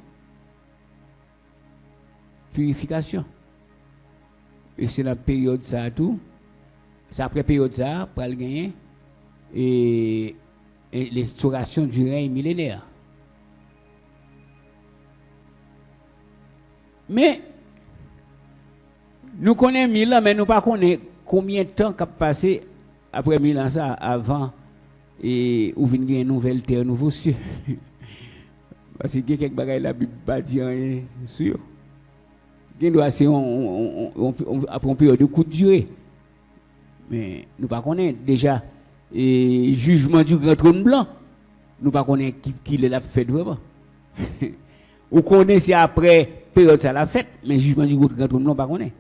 Purification. Et c'est la période ça tout. C'est après période ça, pour le gagner. Et l'instauration du règne millénaire. Mais nous connaissons 1000 ans, mais nous ne connaissons pas combien de temps qu'a passé après 1000 ans ça avant et où vient une nouvelle terre, un nouveau ciel. Parce qu'il y a quelques bagages la Bible pas dire rien sur. Il doit c'est après une période de courte durée. Mais nous ne connaissons pas déjà et jugement du grand trône blanc, nous ne connaissons pas qui l'a fait vraiment. Ou connaissons après période ça l'a fait, mais jugement du grand trône blanc, pas connaît.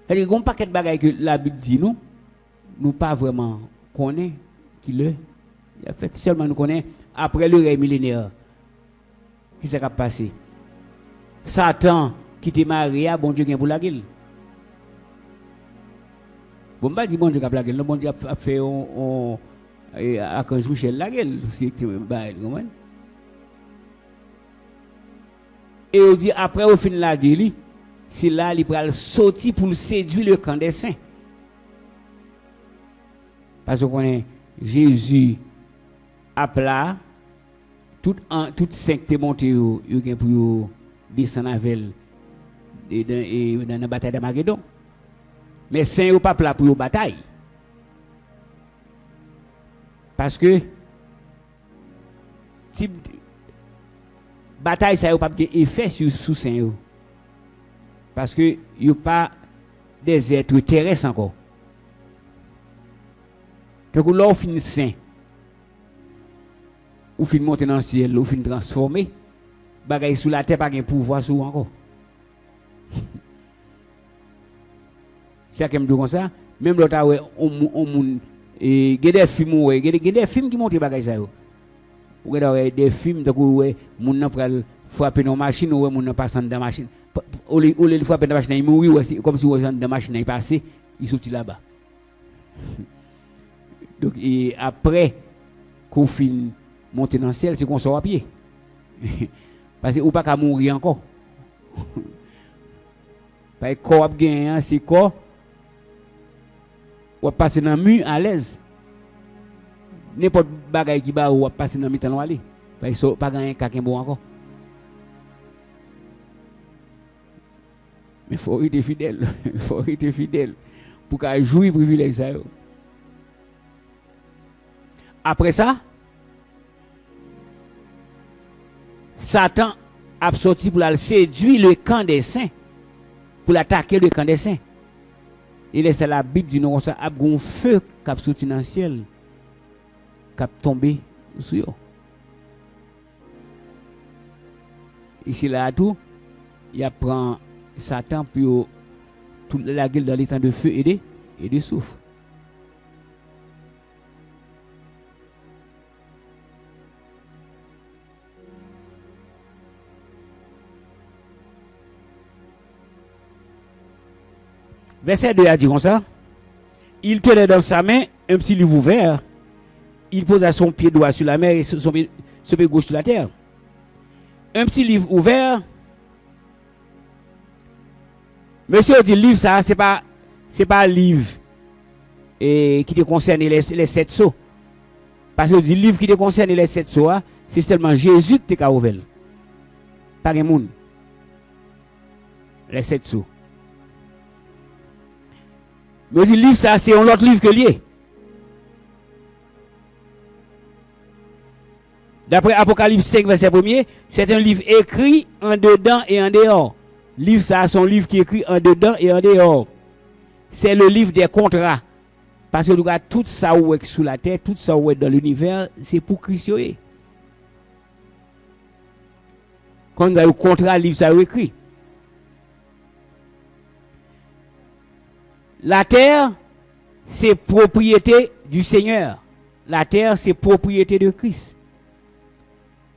C'est-à-dire qu'il y a un paquet de bagages que la Bible dit nous pas vraiment connaissons qui le a fait. Seulement nous connaissons après le règne millénaire. Qui s'est passé? Satan qui était marié à bon Dieu pour la gueule. Bon, bah, dit bon Dieu a plagué, le bon Dieu a fait à cause Michel la gueule. Et on dit après, au fin de la gueule, c'est là qu'il va sortir pour séduire le camp des saints. Parce qu'on est Jésus à plat, toute sainteté montée pour descendre avec dans la bataille d'Armageddon. Mais saint ou pas plat pour une bataille. Parce que type bataille ça n'a pas d'effet sur saint. Parce que il n'y a pas des êtres terrestres encore. Donc là on finit saint. Ou finit monter dans le ciel, ou finit transformer. Bagaille sous la terre pas de pouvoir sur encore. C'est comme comme ça, même l'autre on Et il y a des films, il y a des films qui montrent bagay ça yo. Ou des films donc où moun nan pral frapper dans machine ou moun nan passe dans machine. Au lieu de frapper dans machine, il mourir comme si on dans machine il passé, il sorti là-bas. Donc et après qu'on fin monter dans le ciel, c'est qu'on sort à pied. Parce que ou pas qu'à mourir encore. Parce que corps gagne c'est corps ou passer dans mur à l'aise. N'importe bagaille qui ba ou passer dans mi-temps aller. Parce que pas gagner quelqu'un bon encore. Mais faut être fidèle, faut être fidèle pour qu'à jouir privilège ça. Après ça, Satan a sorti pour aller séduire le camp des saints, pour attaquer le camp des saints. Et laisse la Bible dit non, ça a un feu qui a sorti dans le ciel, qui a tombé sur eux. Ici là tout, il prend Satan pour toute la gueule dans les temps de feu et de souffle. Verset 2 a dit comme ça. Il tenait dans sa main un petit livre ouvert. Il posa son pied droit sur la mer et son pied gauche sur la terre. Un petit livre ouvert. Monsieur dit livre ça, c'est pas un livre qui te concerne les 7 sceaux. Parce que le livre qui te concerne les 7 sceaux, c'est seulement Jésus qui t'a ouvert. Pas un monde. Les 7 sceaux. Mais le livre, ça, c'est un autre livre que lié. D'après Apocalypse 5, verset 1er, c'est un livre écrit en dedans et en dehors. Livre, ça, c'est un livre qui est écrit en dedans et en dehors. C'est le livre des contrats. Parce que tout ça où est sous la terre, tout ça où est dans l'univers, c'est pour Christ. Quand on a le contrat, le livre, ça est écrit. La terre, c'est propriété du Seigneur. La terre, c'est propriété de Christ.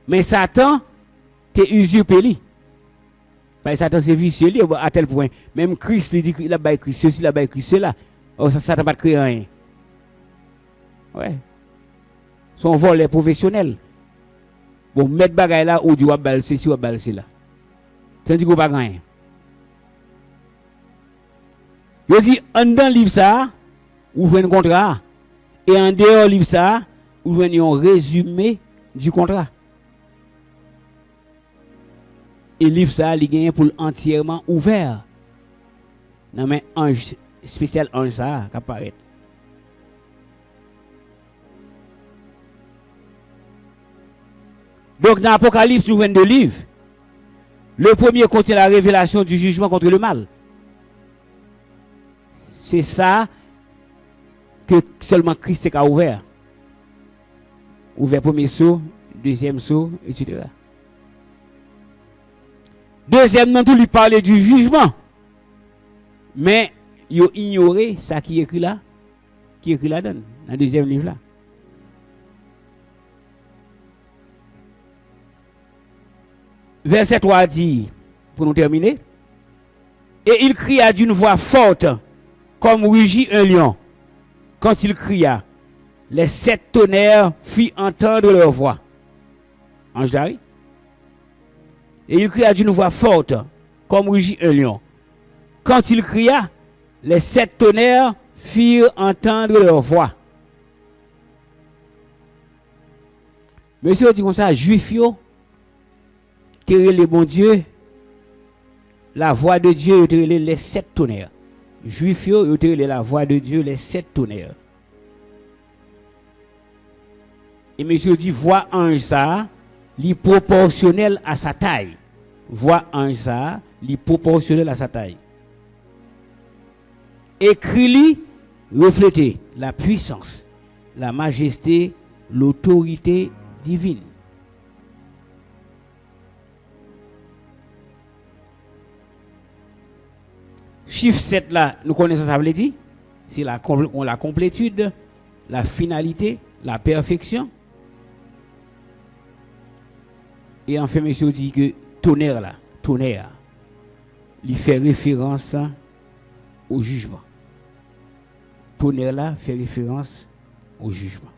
Mais Satan, t'es usurpé lui. Parce que Satan, c'est vicieux lui, à tel point. Même Christ, il dit qu'il a baillé Christ, ceci, il a baillé Christ, cela. Oh, ça, Satan n'a pas créé rien. Ouais. Son vol est professionnel. Bon, mettre bagaille là, ou du wabal, ceci, wabal, cela. Tandis qu'on n'a pas rien. Je dis, en dedans livre ça, vous voyez un contrat. Et en dehors livre ça, vous voyez un résumé du contrat. Et livre ça, il gagne pour entièrement ouvert. Non mais ange spécial ange ça qui apparaît. Donc dans l'Apocalypse, nous avons 2 livres. Le premier contient la révélation du jugement contre le mal. C'est ça que seulement Christ a ouvert. Ouvert premier saut, deuxième saut, etc. Deuxième, non, tout lui parler du jugement. Mais il a ignoré ça qui est écrit là, dans le deuxième livre là. Verset 3 dit, pour nous terminer, et il cria d'une voix forte, comme rugit un lion. Quand il cria, les 7 tonnerres firent entendre leur voix. Ange d'Ari. Et il cria d'une voix forte, comme rugit un lion. Quand il cria, les 7 tonnerres firent entendre leur voix. Monsieur dit comme ça, juif yo, terre les bon Dieu, la voix de Dieu, les 7 tonnerres. Juif yo, la voix de Dieu, les 7 tonnerres. Et monsieur dit, voix ange ça, li proportionnel à sa taille. Voix ange ça, li proportionnel à sa taille. Écrit-li, refléter la puissance, la majesté, l'autorité divine. Chiffre 7 là, nous connaissons ça veut dire, c'est la complétude, la finalité, la perfection. Et enfin, monsieur dit que tonnerre, il fait référence au jugement. Tonnerre là fait référence au jugement.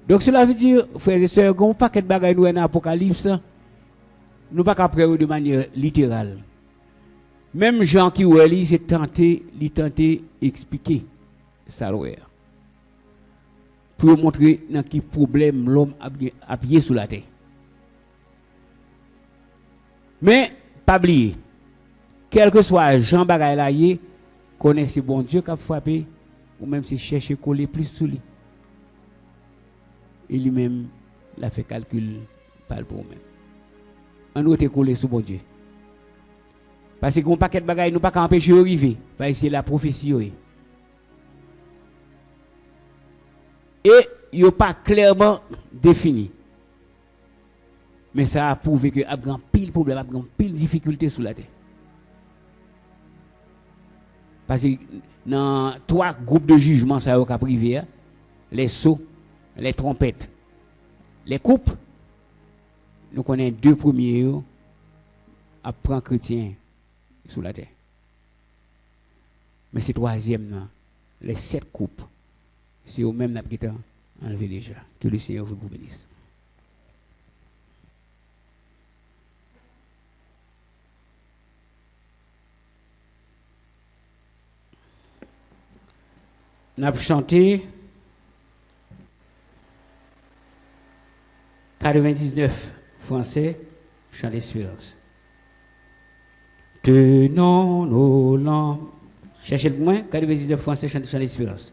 Donc cela veut dire, frères et sœurs, qu'on pas qu'être bagaille nous dans l'Apocalypse, nous pas qu'après de manière littérale. Même Jean qui oueli c'est tenté expliquer ça pour montrer dans quel problème l'homme a pied sous la terre. Mais pas oublier, quel que soit Jean bagaille là, connaissez bon Dieu qui a frappé ou même si chercher coller plus sous lui. Et lui-même l'a fait calcul par le même. On doit être collé sous bon Dieu. Parce qu'on paquet de bagaille nous pas empêcher d'arriver. Parce que c'est la prophétie. Et il n'est pas clairement défini. Mais ça a prouvé qu'il y a grand pile problème, a grand pile difficulté sur la terre. Parce que dans 3 groupes de jugement, ça a privé, les sceaux, les trompettes, les coupes, nous connaissons 2 premiers à prendre chrétien sous la terre. Mais c'est 3e, les 7 coupes, c'est au même qui ont enlevé déjà. Que le Seigneur vous bénisse. Nous avons chanté 99 français, chant d'espérance. Tenons nos lampes. Cherchez le moins, 99 français, chant d'espérance.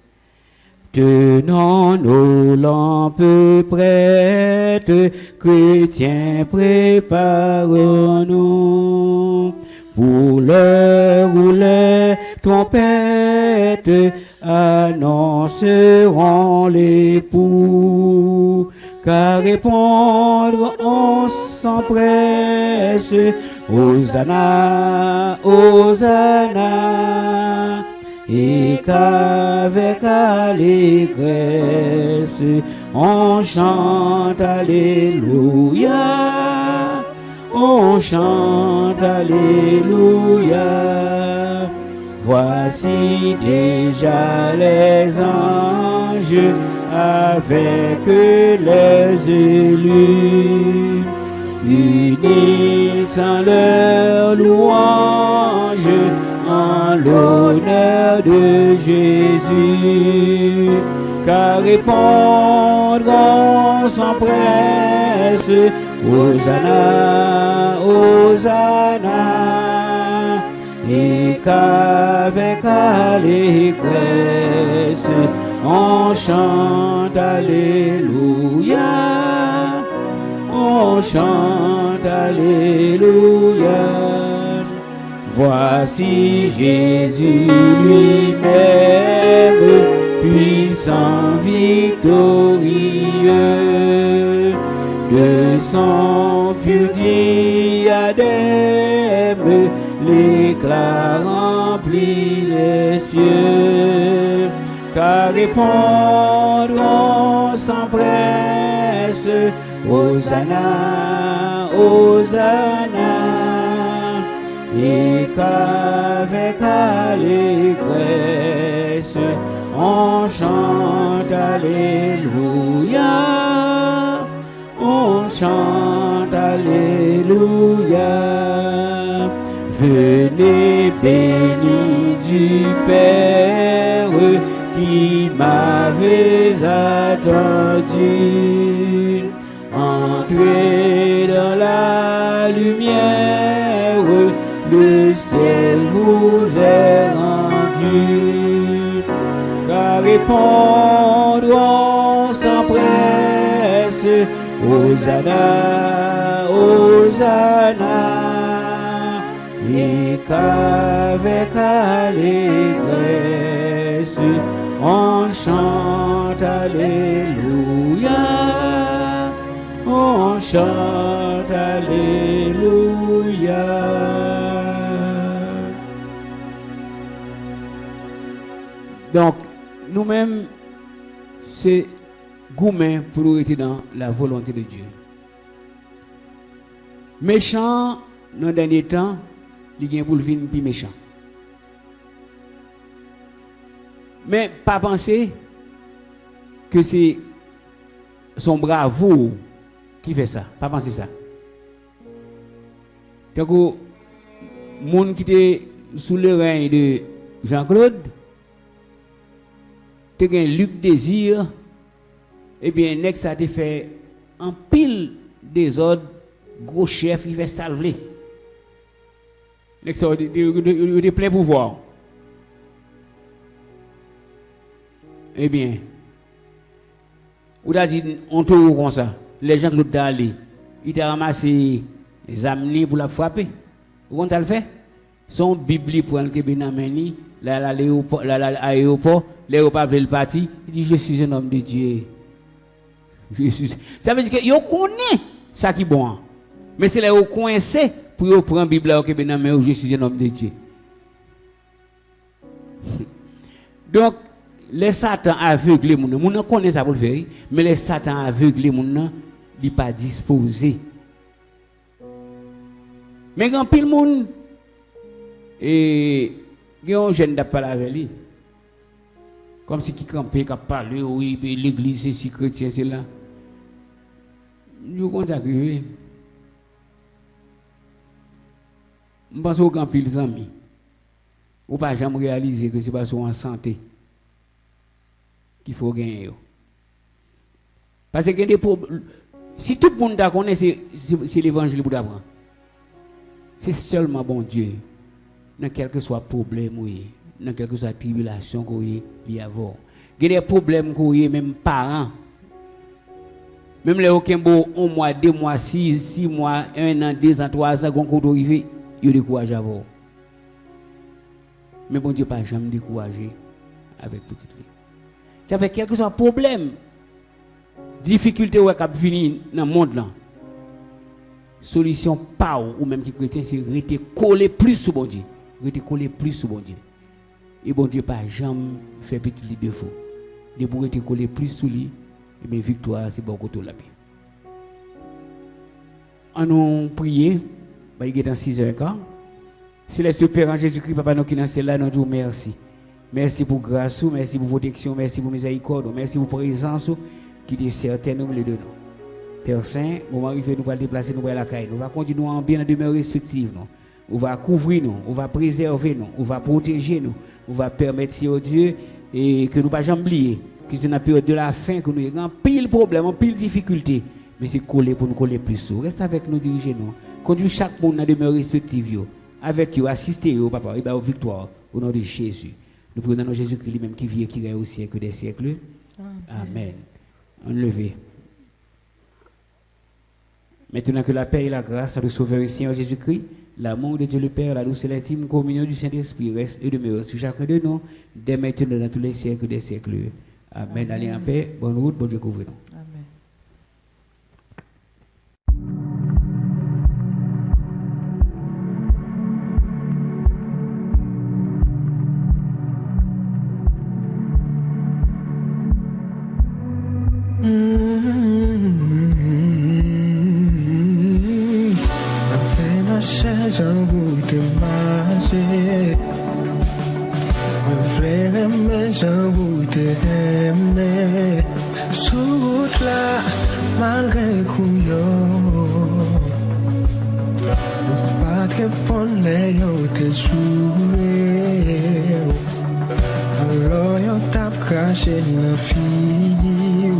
Tenons nos lampes prêtes, chrétiens, préparons-nous pour l'heure où les trompettes annonceront l'époux. Car répondre on s'empresse, Hosanna, Hosanna, et qu'avec allégresse on chante Alléluia, on chante Alléluia. Voici déjà les anges avec les élus, unissant leur louange en l'honneur de Jésus. Car répondre on s'empresse, Hosanna, Hosanna, et qu'avec allégresse on chante Alléluia, on chante Alléluia. Voici Jésus lui-même, puissant, victorieux, de son pur diadème, l'éclat remplit les cieux. Car répondre on s'empresse, Hosanna, Hosanna, et qu'avec allégresse on chante Alléluia, on chante Alléluia. Venez bénis du Père qui m'avait attendu, entrez dans la lumière, le ciel vous est rendu. Car répondre on s'empresse, Hosanna, Hosanna, et qu'avec allégresse on chante Alléluia, on chante Alléluia. Donc nous-mêmes, c'est gourmet pour nous être dans la volonté de Dieu. Méchant, dans le dernier temps, il vient pour le venir plus méchant. Mais pas penser que c'est son bravoure qui fait ça. Pas penser ça. Tant que monde qui était sous le règne de Jean-Claude, tu as un Luc Désir, et bien, next ça te fait un pile désordre, gros chef, il fait salver. Next ça, il a plein pouvoir. Eh bien, on a dit, on tourne comme ça. Les gens qui l'ont allé, ils ont ramassé les amenés pour la frapper. Vous comprenez le fait? Son Bible pour le Bénameni, l'aéroport, l'aéroport veut le parti. Il dit, je suis un homme de Dieu. Ça veut dire que vous connaissez ça qui est bon. Mais c'est là où vous coincez pour vous prendre la Bible au Bénameni, je suis un homme de Dieu. Donc, les Satan aveuglés, nous connaissons ça pour le faire, mais les Satan aveuglés, nous ne sont pas disposés. Mais quand pile monde et un jeune n'a pas avec lui, comme si qui campait, qui parlait, oui, l'église c'est si chrétien, c'est là. Nous contactons. Je pense au grand pile des amis. Ou pas jamais réaliser que c'est pas en santé qu'il faut gagner. Parce que des problèmes. Si tout le monde connaît, c'est l'évangile pour apprendre. C'est seulement bon Dieu, dans quel que soit problème, dans quelle que soit tribulation qu'il y a. Il y a des problèmes qu'il y a, même parents. Même les aucun beau 1 mois, 2 mois, 6 mois, 1 an, 2 ans, 3 ans, quand on arrive, il y a des courage à vous. Mais bon Dieu, pas jamais découragé avec petite vie. Ça fait quel que soit problème, difficulté ou cap venir dans le monde là. Solution pas ou même qui chrétien c'est rester collé plus sur bon Dieu, rester collé plus sur bon Dieu. Et bon Dieu pas jamais fait petit lit de faux. De pour rester collé plus sur lui, et bien victoire c'est bon côté la vie. On nous prier, bah il est dans 6h15. Céleste Père en Jésus-Christ, Papa nous qui dans celle là, nous disons merci. Merci pour grâce, merci pour protection, merci pour miséricorde, merci pour présence qui est certaine nous les deux. Père Saint, nous arriver nous va déplacer nous à la caille, nous va continuer en bien dans demeure respective nous. On va couvrir nous, on va préserver nous, on va protéger nous, on va permettre Seigneur Dieu et que nous pas jamais oublier que c'est dans la période de la fin que nous avons pile problème, pile difficulté, mais c'est coller pour nous coller plus sourd. Reste avec nous, dirigez nous. Conduis chaque monde dans demeure respective avec vous, assistez vous papa et aux victoire au nom de Jésus. Nous prions dans Jésus-Christ lui-même qui vit et qui règne au siècle des siècles. Amen. On lever. Maintenant que la paix et la grâce à le Sauveur et Seigneur Jésus-Christ, l'amour de Dieu le Père, la douce et l'intime communion du Saint-Esprit reste et demeure sur chacun de nous, dès maintenant dans tous les siècles des siècles. Amen. Allez en paix, bonne route, bon Dieu couvre-nous. Amen. J'en goûte marcher. Mon frère aimé, j'en goûte aimer. Sur route là, malgré couillon. Pas que pour les te jouer. Alors yo tape craché la fille.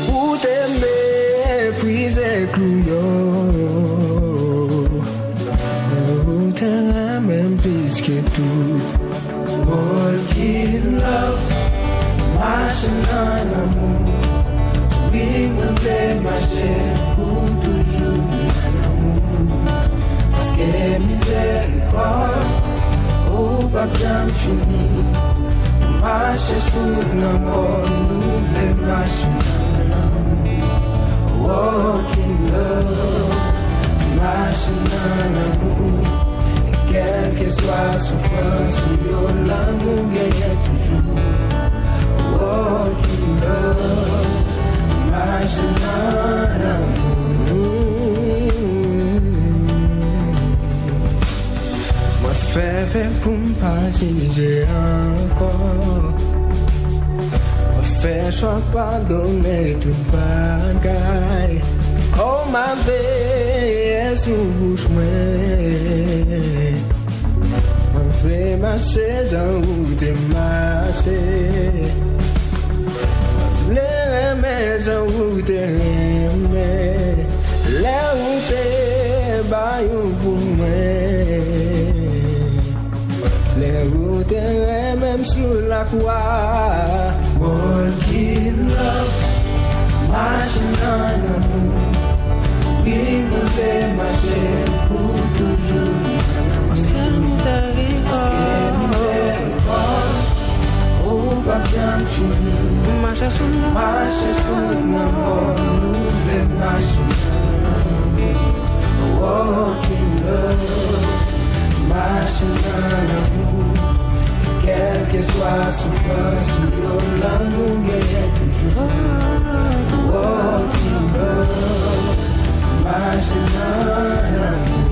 Ou t'aimer, puis couillon. Même plus que tout. Walking love, marching en amour. Oui, me fait marcher pour toujours en amour. Parce que miséricorde, oh, pas bien fini. Marcher sous l'amour, nous voulons marcher en amour. Walking love, marching en amour. Quelle que soit la souffrance, l'amour gagne toujours. pas changer encore. Faire choix pardonner toute bagaille. Oh ma vie sous bouche moi. On fait marcher j'en route marcher. On fait mais j'en route mais la route baillou pour moi. Les routes même sur la croix. Walking love, marching dans l'amour. Oui, mon fait marcher pour toujours. Parce que miséricorde, oh, pas bien fini. Marcher sur l'amour, nous voulons marcher dans l'amour. Walking love, marching dans l'amour. Quelle que soit la souffrance, nous gagnons toujours. Walking love, marching dans l'amour.